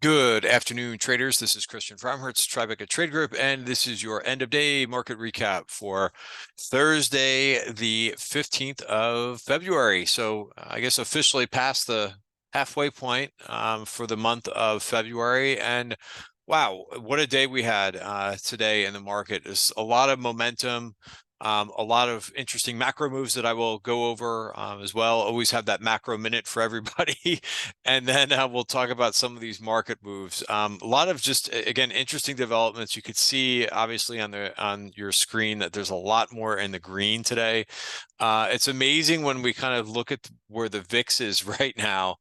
Good afternoon, traders. This is Christian from Tribeca Trade Group, and this is your end of day market recap for Thursday, the 15th of February. So I guess officially past the halfway point for the month of February. And wow, what a day we had today in the market. There's a lot of momentum. A lot of interesting macro moves that I will go over as well. Always have that macro minute for everybody. And then we'll talk about some of these market moves. A lot of just, again, interesting developments. You could see obviously on your screen that there's a lot more in the green today. It's amazing when we kind of look at where the VIX is right now.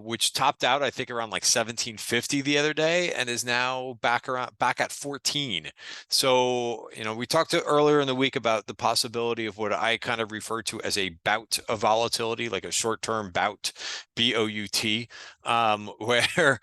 Which topped out, I think, around like 1750 the other day and is now back at 14. So, we talked earlier in the week about the possibility of what I kind of refer to as a bout of volatility, like a short-term bout, B-O-U-T, where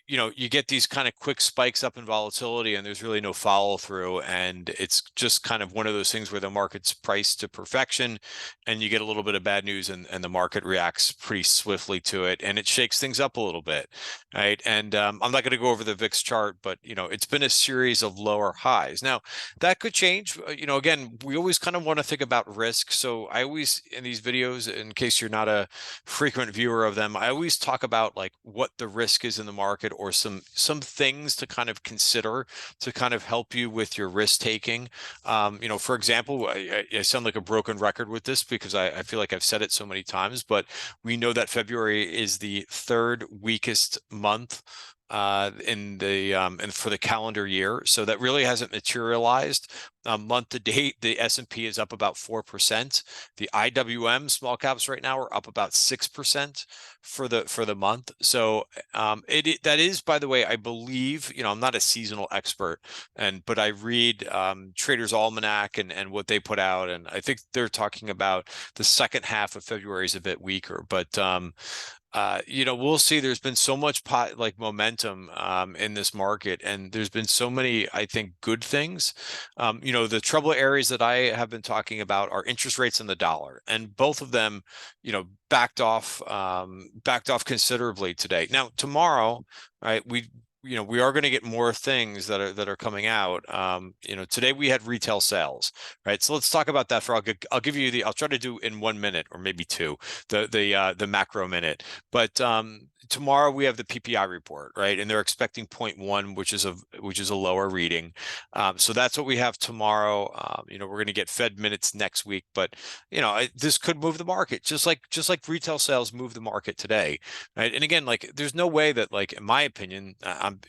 you get these kind of quick spikes up in volatility and there's really no follow through. And it's just kind of one of those things where the market's priced to perfection and you get a little bit of bad news and the market reacts pretty swiftly to it and it shakes things up a little bit, right? And I'm not going to go over the VIX chart, but it's been a series of lower highs. Now that could change. Again, we always kind of want to think about risk. So I always, in these videos, in case you're not a frequent viewer of them, I always talk about like what the risk is in the market or some things to kind of consider to kind of help you with your risk taking. For example, I sound like a broken record with this because I feel like I've said it so many times, but we know that February is the third weakest month and for the calendar year. So that really hasn't materialized. Month to date, the S&P is up about 4%. The IWM small caps right now are up about 6% for the month. So that is, by the way, I believe, I'm not a seasonal expert, but I read Traders Almanac and what they put out, and I think they're talking about the second half of February is a bit weaker, but we'll see. There's been so much momentum in this market, and there's been so many, I think, good things. The trouble areas that I have been talking about are interest rates and the dollar, and both of them, backed off considerably today. Now tomorrow, right? We are going to get more things that are coming out. Today we had retail sales, right? So let's talk about that. I'll give you I'll try to do in 1 minute or maybe two, the macro minute. But tomorrow we have the PPI report, right? And they're expecting 0.1, which is a lower reading. So that's what we have tomorrow. We're going to get Fed minutes next week, but this could move the market, just like retail sales move the market today, right? And again, like there's no way that, like, in my opinion, I'm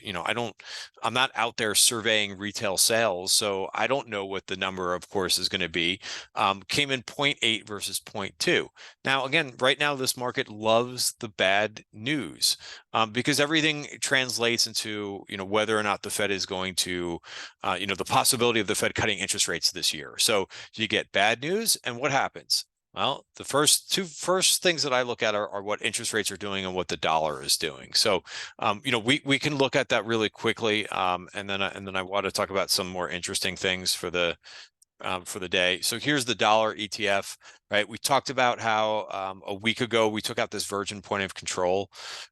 not out there surveying retail sales, so I don't know what the number, of course, is going to be. Came in 0.8 versus 0.2. Now, again, right now, this market loves the bad news because everything translates into, whether or not the Fed is going to, the possibility of the Fed cutting interest rates this year. So you get bad news, and what happens? Well, the first things that I look at are what interest rates are doing and what the dollar is doing. So, we can look at that really quickly, and then I want to talk about some more interesting things for the day. So here's the dollar ETF, right? We talked about how a week ago we took out this virgin point of control,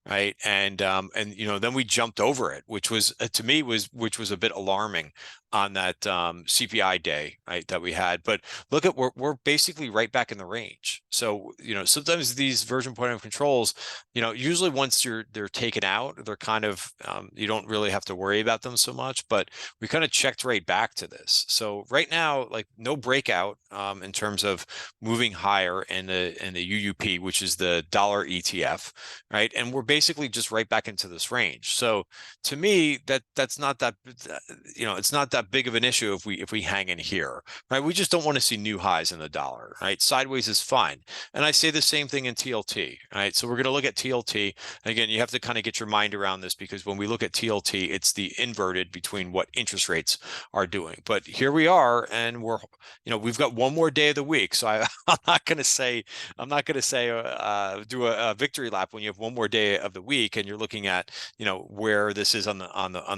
right? And then we jumped over it, which was to me which was a bit alarming on that CPI day, right, that we had. But look at we're basically right back in the range. So sometimes these virgin point of controls, usually once they're taken out, they're kind of you don't really have to worry about them so much. But we kind of checked right back to this. So right now, like no breakout in terms of moving higher in the UUP, which is the dollar ETF, right? And we're basically just right back into this range. So to me, that's not that it's not that big of an issue if we hang in here, right? We just don't want to see new highs in the dollar, right? Sideways is fine. And I say the same thing in TLT, right? So we're going to look at TLT. Again, you have to kind of get your mind around this because when we look at TLT, it's the inverted between what interest rates are doing. But here we are, and we've got one more day of the week. So I'm not going to say do a victory lap when you have one more day of the week and you're looking at where this is on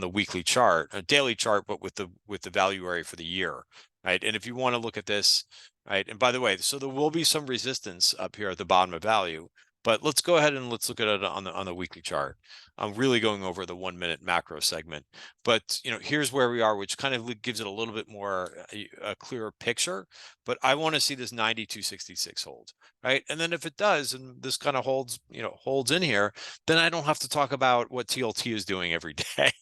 the weekly chart, a daily chart, but with the value area for the year, right? And if you want to look at this, right, and by the way, so there will be some resistance up here at the bottom of value, but let's go ahead and let's look at it on the weekly chart. I'm really going over the 1-minute macro segment. But here's where we are, which kind of gives it a little bit more a clearer picture. But I want to see this 92.66 hold, right? And then if it does, and this kind of holds in here, then I don't have to talk about what TLT is doing every day,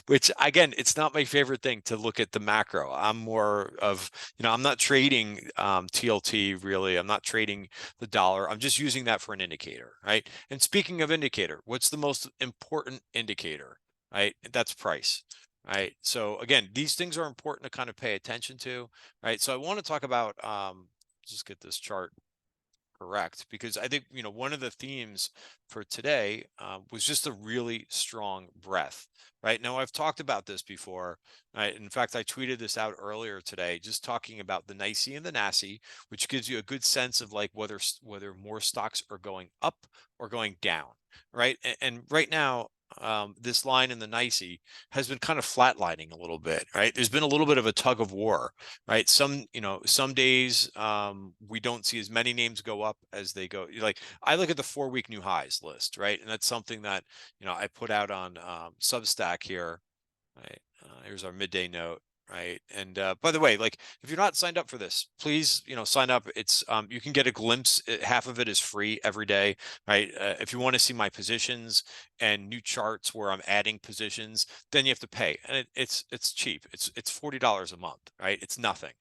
which again, it's not my favorite thing to look at the macro. I'm more of, I'm not trading TLT really. I'm not trading the dollar. I'm just using that for an indicator, right? And speaking of indicator, what's the most important indicator, right? That's price. Right. So again, these things are important to kind of pay attention to, right? So I want to talk about, just get this chart correct, because I think one of the themes for today was just a really strong breath. Right now, I've talked about this before. Right? In fact, I tweeted this out earlier today, just talking about the NYSE and the NASI, which gives you a good sense of like whether more stocks are going up or going down. Right, and right now, this line in the NYSE has been kind of flatlining a little bit. Right, there's been a little bit of a tug of war. Right, some days we don't see as many names go up as they go. Like I look at the 4-week new highs list, right, and that's something that I put out on Substack here. Right, here's our midday note. Right, and by the way, like if you're not signed up for this, please sign up. It's you can get a glimpse. Half of it is free every day. Right, if you want to see my positions and new charts where I'm adding positions, then you have to pay, and it's cheap. It's $40 a month. Right, it's nothing.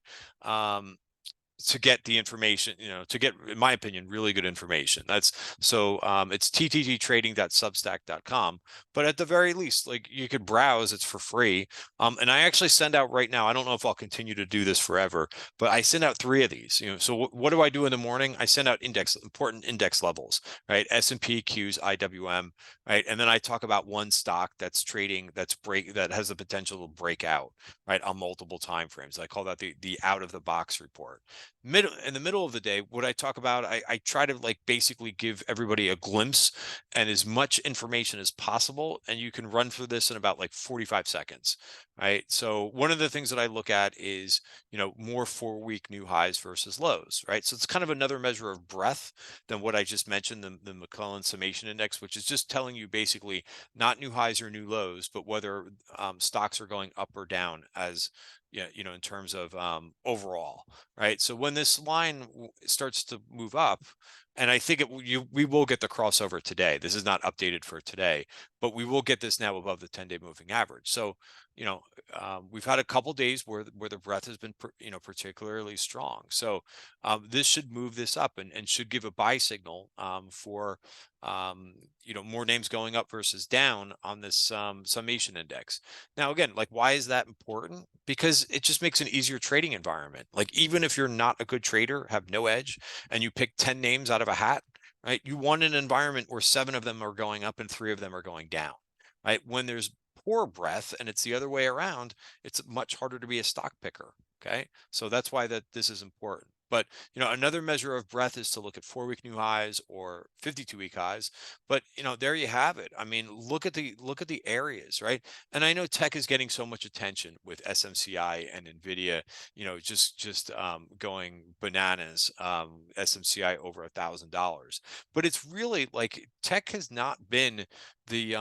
To get the information, to get, in my opinion, really good information. That's so it's ttgtrading.substack.com. But at the very least, like you could browse, it's for free. And I actually send out right now, I don't know if I'll continue to do this forever, but I send out 3 of these. So what do I do in the morning? I send out important index levels, right? S&P, Qs, IWM, right? And then I talk about one stock that's trading, that has the potential to break out, right, on multiple time frames. I call that the out of the box report. In the middle of the day, what I talk about, I try to like basically give everybody a glimpse and as much information as possible, and you can run through this in about like 45 seconds. Right, so one of the things that I look at is more 4-week new highs versus lows. Right, so it's kind of another measure of breadth than what I just mentioned, the McClellan summation index, which is just telling you basically not new highs or new lows, but whether stocks are going up or down as in terms of overall. Right, so when this line starts to move up, and I think we will get the crossover today. This is not updated for today, but we will get this now above the 10-day moving average. So we've had a couple days where the breadth has been particularly strong. So this should move this up and should give a buy signal for more names going up versus down on this summation index. Now, again, like why is that important? Because it just makes an easier trading environment. Like even if you're not a good trader, have no edge, and you pick 10 names out of a hat, right? You want an environment where 7 of them are going up and 3 of them are going down. Right, when there's poor breadth and it's the other way around, it's much harder to be a stock picker. Okay, so that's why this is important. But another measure of breadth is to look at 4-week new highs or 52-week highs. But there you have it. I mean, look at the areas, right? And I know tech is getting so much attention with SMCI and Nvidia, just going bananas. SMCI over $1,000, but it's really like tech has not been the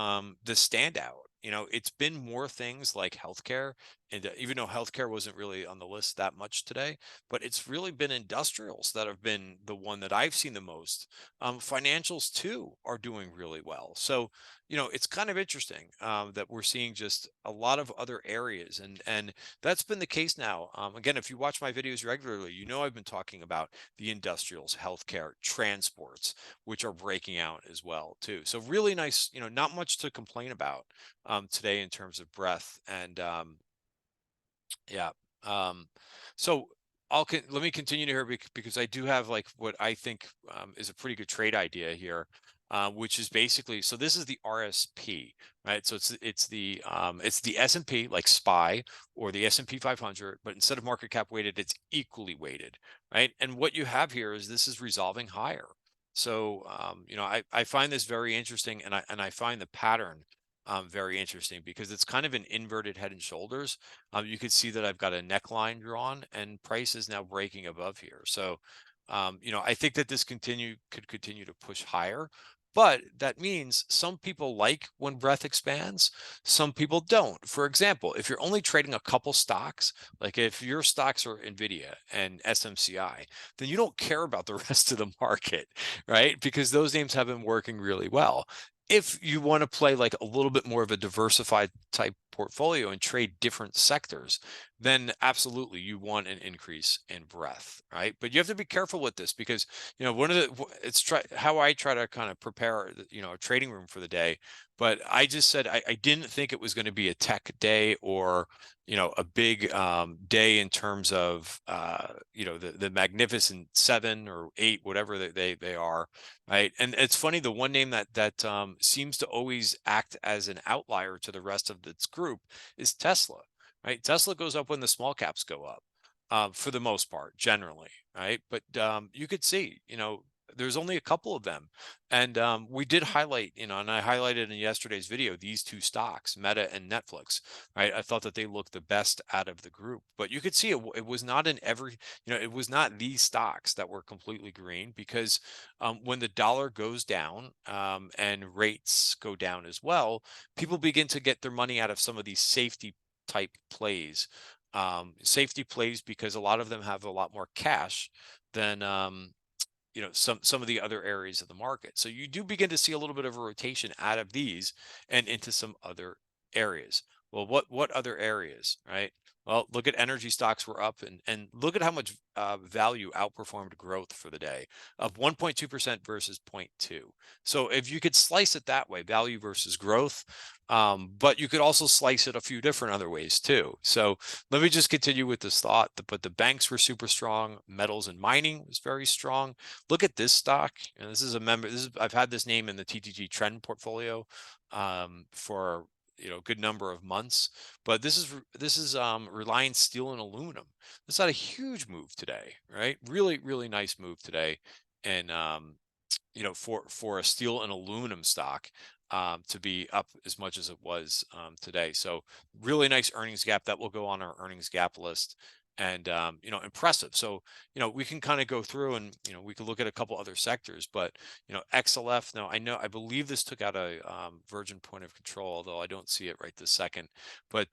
standout. It's been more things like healthcare, and even though healthcare wasn't really on the list that much today, but it's really been industrials that have been the one that I've seen the most. Financials too are doing really well. So it's kind of interesting that we're seeing just a lot of other areas, and that's been the case now. Again, if you watch my videos regularly, I've been talking about the industrials, healthcare, transports, which are breaking out as well too. So really nice, not much to complain about today in terms of breadth. And yeah, so let me continue to here because I do have like what I think is a pretty good trade idea here. Which is basically, so this is the RSP, right? So it's the S&P, like SPY, or the S&P 500, but instead of market cap weighted, it's equally weighted, right? And what you have here is this is resolving higher. So I find this very interesting, and I find the pattern very interesting because it's kind of an inverted head and shoulders. You can see that I've got a neckline drawn, and price is now breaking above here. So I think that this could continue to push higher. But that means some people like when breadth expands, some people don't. For example, if you're only trading a couple stocks, like if your stocks are Nvidia and SMCI, then you don't care about the rest of the market, right? Because those names have been working really well. If you want to play like a little bit more of a diversified type portfolio and trade different sectors, then absolutely you want an increase in breadth, right? But you have to be careful with this because one of the how I try to kind of prepare a trading room for the day. But I just said I didn't think it was going to be a tech day or a big day in terms of the magnificent 7 or 8, whatever they are, right? And it's funny, the one name that seems to always act as an outlier to the rest of its group is Tesla, right? Tesla goes up when the small caps go up, for the most part, generally, right? But you could see, there's only a couple of them, and we did highlight, and I highlighted in yesterday's video these two stocks, Meta and Netflix, right? I thought that they looked the best out of the group, but you could see it was not in every, it was not these stocks that were completely green because when the dollar goes down and rates go down as well, people begin to get their money out of some of these safety type plays. Safety plays because a lot of them have a lot more cash than some of the other areas of the market. So you do begin to see a little bit of a rotation out of these and into some other areas. Well, what other areas, right? Well, look at energy stocks were up, and look at how much value outperformed growth for the day, up 1.2% versus 0.2. So if you could slice it that way, value versus growth, but you could also slice it a few different other ways too. So let me just continue with this thought. But the banks were super strong. Metals and mining was very strong. Look at this stock. And this is a member. I've had this name in the TTG trend portfolio for a good number of months. But this is Reliance Steel and Aluminum. This had a huge move today, right? Really, really nice move today, and for a steel and aluminum stock to be up as much as it was today. So really nice earnings gap that will go on our earnings gap list, and impressive. So we can kind of go through and we can look at a couple other sectors, but XLF. Now I believe this took out a Virgin point of control, although I don't see it right this second. But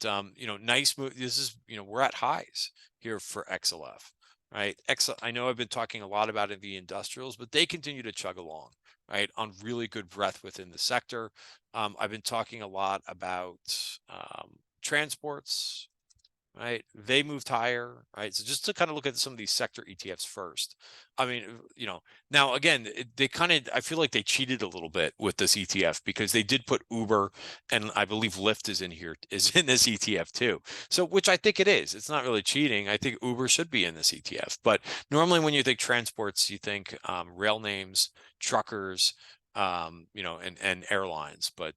nice move. This is we're at highs here for XLF. Right. I know I've been talking a lot about the industrials, but they continue to chug along, right, on really good breadth within the sector. I've been talking a lot about transports, right? They moved higher, right? So just to kind of look at some of these sector ETFs first. I mean, now again, they kind of, I feel like they cheated a little bit with this ETF because they did put Uber, and I believe Lyft is in this ETF too. So, which I think it is. It's not really cheating. I think Uber should be in this ETF. But normally when you think transports, you think rail names, truckers, and airlines, but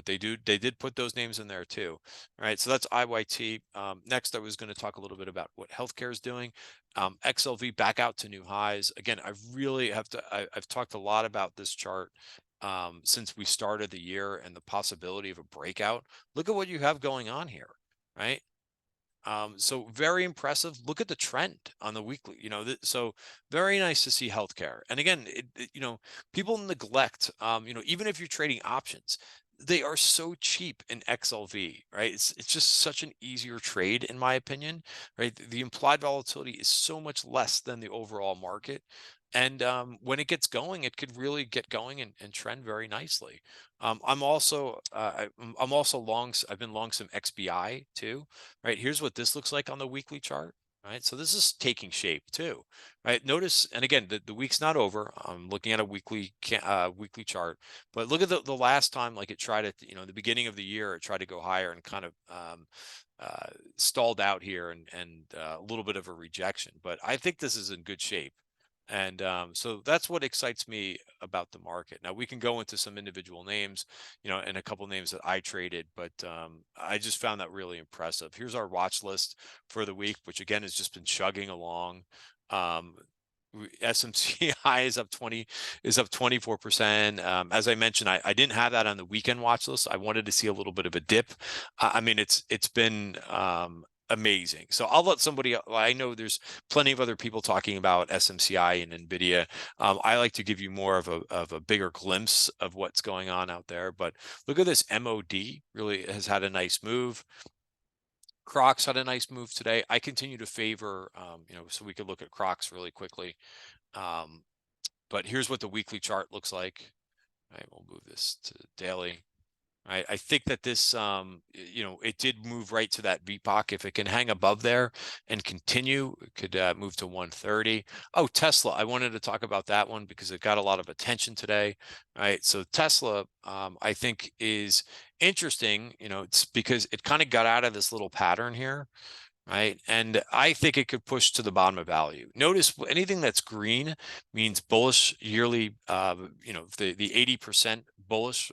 they did put those names in there too. All right, so that's IYT. Next, I was going to talk a little bit about what healthcare is doing. XLV back out to new highs. Again, I've talked a lot about this chart since we started the year and the possibility of a breakout. Look at what you have going on here, right? So very impressive. Look at the trend on the weekly, so very nice to see healthcare. And again, people neglect, even if you're trading options, they are so cheap in XLV, right? It's just such an easier trade, in my opinion, right? The implied volatility is so much less than the overall market. And when it gets going, it could really get going and trend very nicely. I'm also long. I've been long some XBI too, right? Here's what this looks like on the weekly chart, right? So this is taking shape too, right? Notice, and again, the week's not over. I'm looking at a weekly chart, but look at the last time, like it tried at the beginning of the year, it tried to go higher and kind of stalled out here and a little bit of a rejection. But I think this is in good shape. And so that's what excites me about the market. Now we can go into some individual names, and a couple names that I traded, but I just found that really impressive. Here's our watch list for the week, which again has just been chugging along. SMCI is up 24%. As I mentioned, I didn't have that on the weekend watch list. I wanted to see a little bit of a dip. I mean, it's been amazing. So I'll let somebody, I know there's plenty of other people talking about SMCI and NVIDIA. I like to give you more of a bigger glimpse of what's going on out there, but look at this. MOD really has had a nice move. Crocs had a nice move today. I continue to favor, so we could look at Crocs really quickly. But here's what the weekly chart looks like. All right, we'll move this to daily. I think that this, it did move right to that VPOC. If it can hang above there and continue, it could move to 130. Oh, Tesla. I wanted to talk about that one because it got a lot of attention today. Right. So Tesla, I think is interesting. It's because it kind of got out of this little pattern here. Right. And I think it could push to the bottom of value. Notice anything that's green means bullish yearly, the 80% bullish,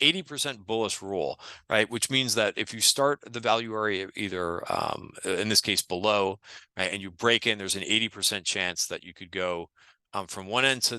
80% bullish rule, right? Which means that if you start the value area either, in this case, below, right, and you break in, there's an 80% chance that you could go from one end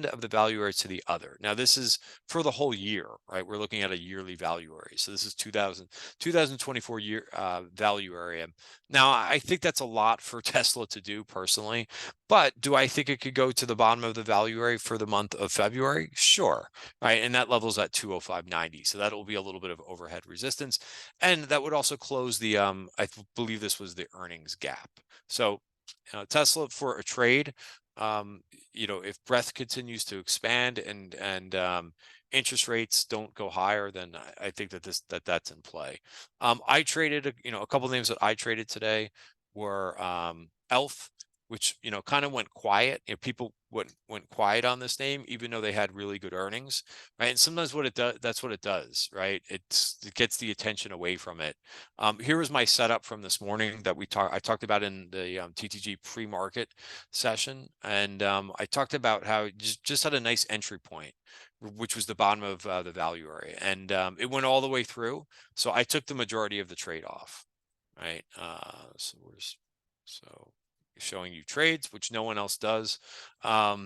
of the value area to the other. Now, this is for the whole year, right? We're looking at a yearly value area. So this is 2024 year value area. Now, I think that's a lot for Tesla to do personally, but do I think it could go to the bottom of the value area for the month of February? Sure. Right, and that level's at 205.90, so that will be a little bit of overhead resistance, and that would also close the I believe this was the earnings gap. So Tesla for a trade, if breadth continues to expand and interest rates don't go higher, then I think that that's in play. I traded a couple of names that I traded today were Elf, which kind of went quiet. People went quiet on this name, even though they had really good earnings, right? And sometimes what it does, that's what it does, right? It gets the attention away from it. Here was my setup from this morning that I talked about in the TTG pre-market session, and I talked about how it just had a nice entry point, which was the bottom of the value area, and it went all the way through. So I took the majority of the trade off, right? So showing you trades, which no one else does. Yeah,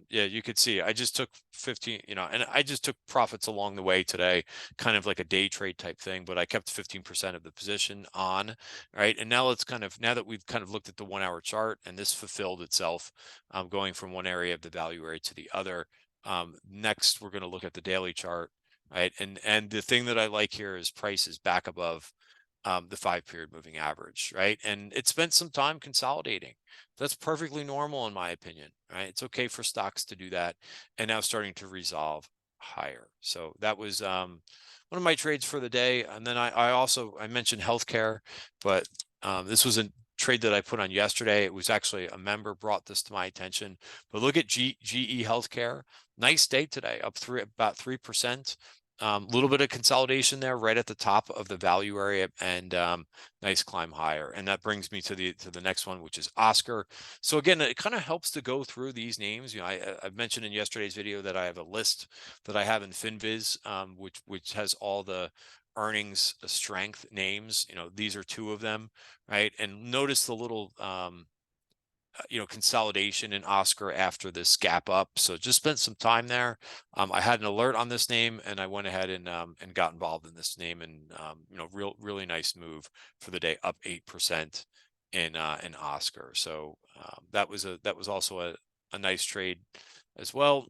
you could see I just took 15, and I just took profits along the way today, kind of like a day trade type thing, but I kept 15% of the position on, right? And now now that we've kind of looked at the 1 hour chart and this fulfilled itself, going from one area of the value area to the other. Next, we're going to look at the daily chart, right? And the thing that I like here is price is back above the 5-period moving average, right? And it spent some time consolidating. That's perfectly normal in my opinion, right? It's okay for stocks to do that, and now starting to resolve higher. So that was one of my trades for the day. And then I mentioned healthcare, but this was a trade that I put on yesterday. It was actually a member brought this to my attention. But look at GE Healthcare. Nice day today, up about 3%. Little bit of consolidation there right at the top of the value area, and nice climb higher. And that brings me to the next one, which is Oscar. So again, it kind of helps to go through these names. I've mentioned in yesterday's video that I have a list that I have in FinViz, which has all the earnings strength names. These are 2 of them, right? And notice the little consolidation in Oscar after this gap up. So just spent some time there. I had an alert on this name, and I went ahead and got involved in this name, and really nice move for the day, up 8% in Oscar. So that was also a nice trade as well.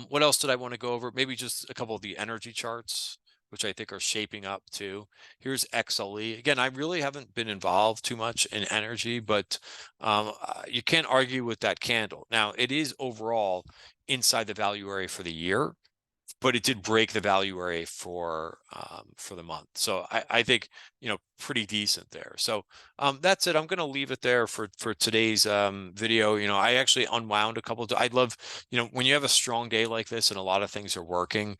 What else did I want to go over? Maybe just a couple of the energy charts, which I think are shaping up too. Here's XLE. Again, I really haven't been involved too much in energy, but you can't argue with that candle. Now, it is overall inside the value area for the year, but it did break the value area for the month. So I think, pretty decent there. So that's it. I'm going to leave it there for today's video. I actually unwound a couple of, I love, when you have a strong day like this and a lot of things are working,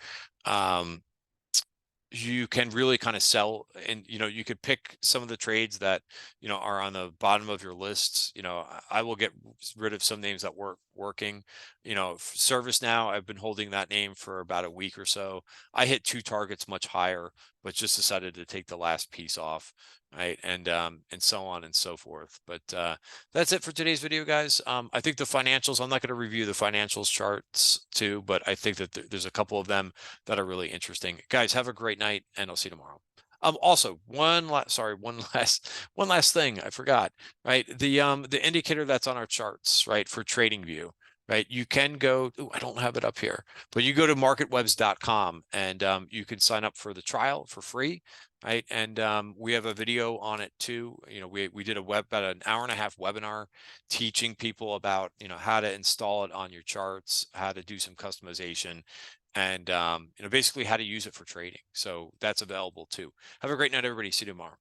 you can really kind of sell, and you could pick some of the trades that are on the bottom of your lists. I will get rid of some names that weren't working. ServiceNow, I've been holding that name for about a week or so. I hit 2 targets much higher, but just decided to take the last piece off, right? And so on and so forth. But that's it for today's video, guys. I think the financials, I'm not going to review the financials charts too, but I think that there's a couple of them that are really interesting. Guys, have a great night, and I'll see you tomorrow. Also, one last thing I forgot, right? The indicator that's on our charts, right, for TradingView, right? You can go, ooh, I don't have it up here, but you go to marketwebs.com and you can sign up for the trial for free, right? And we have a video on it too. You know, we did about an hour and a half webinar teaching people about, you know, how to install it on your charts, how to do some customization, and you know, basically how to use it for trading. So that's available too. Have a great night, everybody. See you tomorrow.